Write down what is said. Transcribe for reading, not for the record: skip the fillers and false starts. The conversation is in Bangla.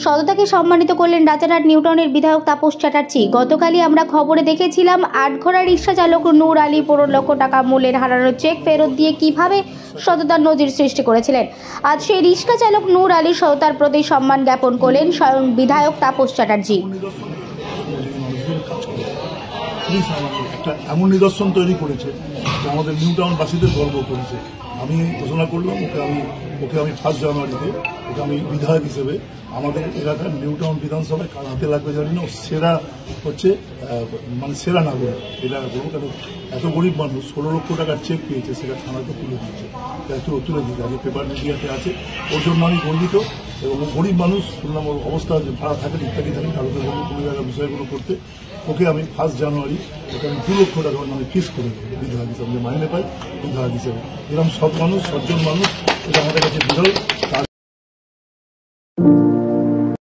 সততাকে সম্মানিত করলেন রাজারহাট নিউটাউনের বিধায়ক তাপস চ্যাটার্জি। গতকালই আমরা খবরে দেখেছিলাম আটঘরা রিক্সা চালক নূর আলী 15 লক্ষ টাকা মূল্যের হারানো চেক ফেরত দিয়ে কিভাবে সততার নজির সৃষ্টি করেছিলেন। আজ সেই রিক্সা চালক নূর আলীর সততার প্রতি সম্মান জ্ঞাপন করলেন স্বয়ং বিধায়ক তাপস চ্যাটার্জি। একটা এমন নিদর্শন তৈরি করেছে যে আমাদের নিউটাউনবাসীদের গর্ব করেছে। আমি ঘোষণা করলাম ওকে আমি 1 জানুয়ারিতে ওকে আমি বিধায়ক হিসেবে আমাদের এলাকার নিউটাউন বিধানসভায় কার হাতে লাগবে জানি না, সেরা হচ্ছে মানে সেরা নাগরিক এটা করবো। কেন এত গরিব মানুষ 16 লক্ষ টাকার চেক পেয়েছে, সেটা থানাতে তুলে দিয়েছে, তুলে দিয়েছে, আগে পেপার মিডিয়াতে আছে। ওর জন্য আমি গর্বিত। এবং গরিব মানুষ শুনলাম ওর অবস্থা যে ভাড়া থাকেন ইত্যাদি থাকেন, কারোকে বলবো কোনো জায়গার বিষয়গুলো করতে। ওকে আমি 1 জানুয়ারি ওকে আমি 2 লক্ষ টাকা আমি ফিস করে দেবো বিধায়ক হিসাবে, যে মাইনে পাই বিধায়ক হিসেবে। এরকম সৎ মানুষ, সজ্জন মানুষ, এটা আমাদের কাছে বিরল।